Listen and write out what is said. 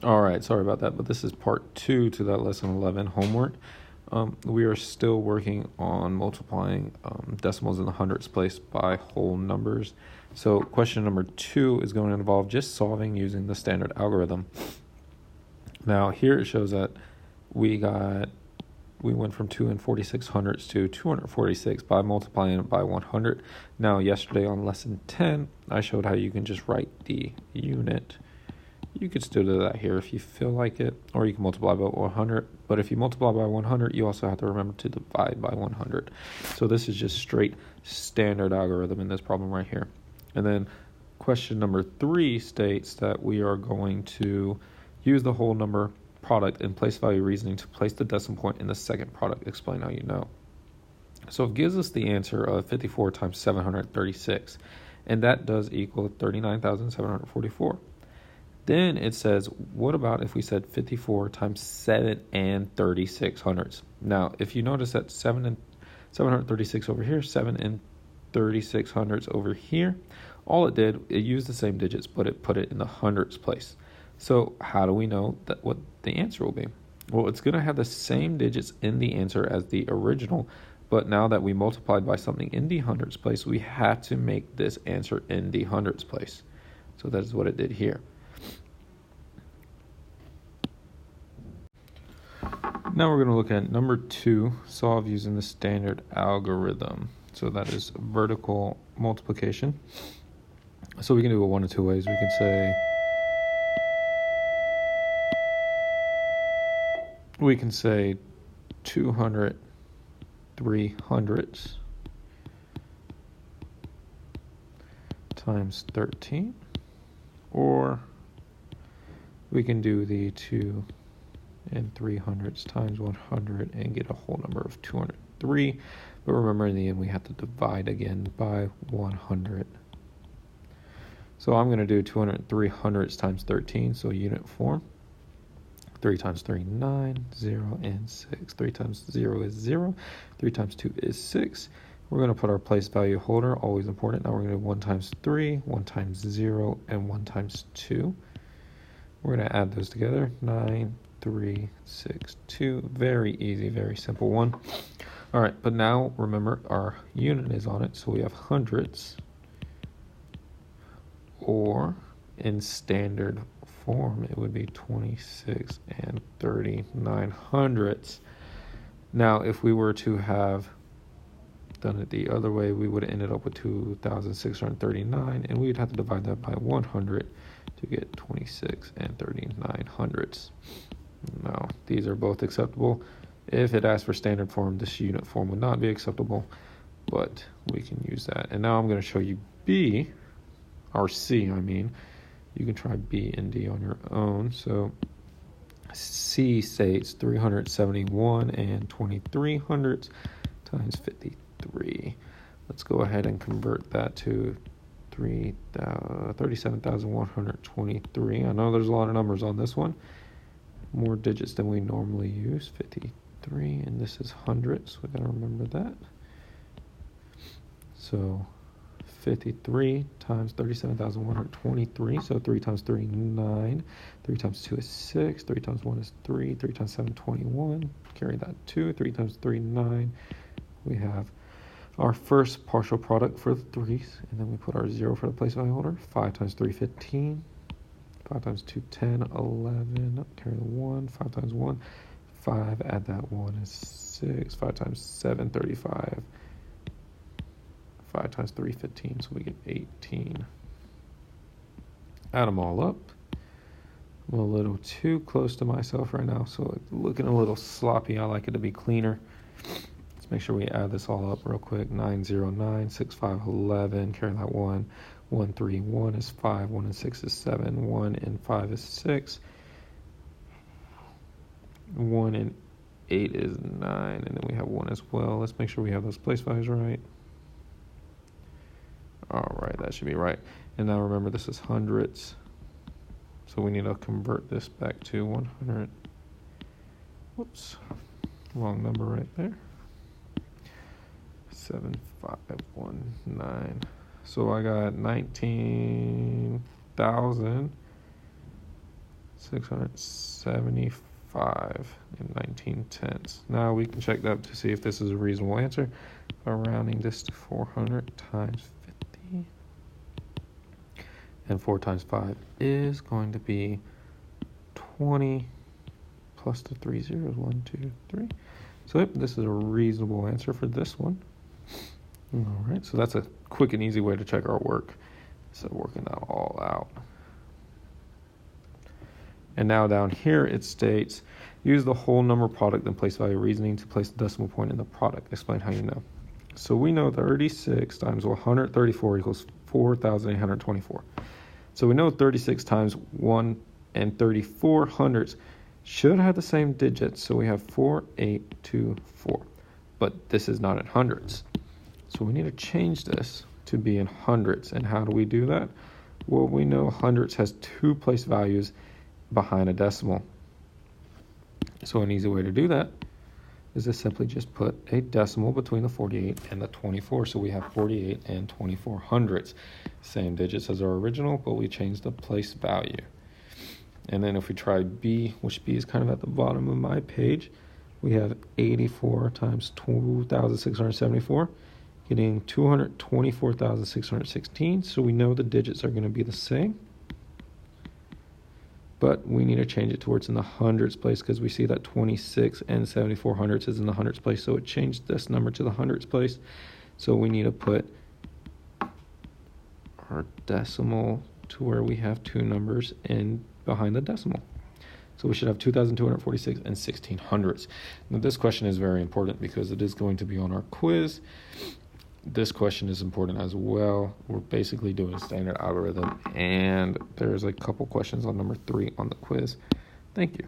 All right, sorry about that, but this is part 2 to that lesson 11 homework. We are still working on multiplying decimals in the hundredths place by whole numbers. So question number 2 is going to involve just solving using the standard algorithm. Now here it shows that we went from 2 and 46 hundredths to 246 by multiplying it by 100. Now yesterday on lesson 10, I showed how you can just write the unit. You could still do that here if you feel like it, or you can multiply by 100. But if you multiply by 100, you also have to remember to divide by 100. So this is just straight standard algorithm in this problem right here. And then question number 3 states that we are going to use the whole number product and place value reasoning to place the decimal point in the second product. Explain how you know. So it gives us the answer of 54 times 736, and that does equal 39,744. Then it says, what about if we said 54 times 7 and 36 hundredths? Now, if you notice that 7 and 736 over here, 7 and 36 hundredths over here, all it did, it used the same digits, but it put it in the hundredths place. So how do we know that what the answer will be? Well, it's going to have the same digits in the answer as the original, but now that we multiplied by something in the hundredths place, we had to make this answer in the hundredths place. So that is what it did here. Now we're going to look at number 2, solve using the standard algorithm. So that is vertical multiplication. So we can do it one of two ways. We can say 203 hundredths times 13, or we can do the 2 and 3 hundredths times 100 and get a whole number of 203. But remember, in the end, we have to divide again by 100. So I'm going to do 203 hundredths times 13, so unit form. 3 times 3, 9, 0, and 6. 3 times 0 is 0. 3 times 2 is 6. We're going to put our place value holder, always important. Now we're going to do 1 times 3, 1 times 0, and 1 times 2. We're going to add those together. 9, 3, 6, 2. Very easy, very simple one. All right, but now remember our unit is on it, so we have hundredths, or in standard form it would be 26 and 39 hundredths. Now if we were to have done it the other way, we would have ended up with 2,639, and we would have to divide that by 100 to get 26 and 39 hundredths. Now these are both acceptable. If it asks for standard form, this unit form would not be acceptable, but we can use that. And now I'm going to show you B, or C, I mean. You can try B and D on your own. So C states 371 and 23 hundredths times 53. Let's go ahead and convert that to 37,123. I know there's a lot of numbers on this one. More digits than we normally use. 53, and this is hundredths. We gotta remember that. So 53 times 37,123. So 3 times 3, 9. 3 times 2 is 6. 3 times 1 is 3. 3 times 7, 21. Carry that 2. 3 times 3, 9. We have our first partial product for the 3's, and then we put our 0 for the place value holder. 5 times 3, 15. 5 times 2, 10, 11. Carry the 1. 5 times 1, 5. Add that 1 is 6. 5 times 7, 35. 5 times 3, 15, so we get 18. Add them all up. I'm a little too close to myself right now, so it's looking a little sloppy. I like it to be cleaner. Let's make sure we add this all up real quick. 909, 6511, carry that 1. 131 is 5, 1 and 6 is 7, 1 and 5 is 6, 1 and 8 is 9, and then we have 1 as well. Let's make sure we have those place values right. All right, that should be right. And now remember, this is hundredths, so we need to convert this back to 100. Whoops, wrong number right there. 7519. So I got 19,000 675 and 19/10. Now we can check that to see if this is a reasonable answer by rounding this to 400 times 50. And 4 times 5 is going to be 20 plus the 3 zeros, 1, 2, 3. So yep, this is a reasonable answer for this one. All right, so that's a quick and easy way to check our work. So working that all out. And now down here it states, use the whole number product and place value reasoning to place the decimal point in the product. Explain how you know. So we know 36 times 134 equals 4,824. So we know 36 times 1 and 34 hundredths should have the same digits. So we have 4824. But this is not in hundreds. So we need to change this to be in hundreds. And how do we do that? Well, we know hundreds has 2 place values behind a decimal. So an easy way to do that is to simply just put a decimal between the 48 and the 24. So we have 48 and 24 hundredths. Same digits as our original, but we changed the place value. And then if we try B, which B is kind of at the bottom of my page, we have 84 times 2,674, getting 224,616. So we know the digits are going to be the same. But we need to change it towards in the hundreds place because we see that 26 and 74 hundredths is in the hundreds place. So it changed this number to the hundreds place. So we need to put our decimal to where we have 2 numbers in behind the decimal. So we should have 2,246 and 16 hundredths. Now this question is very important because it is going to be on our quiz. This question is important as well. We're basically doing a standard algorithm, and there's a couple questions on number 3 on the quiz. Thank you.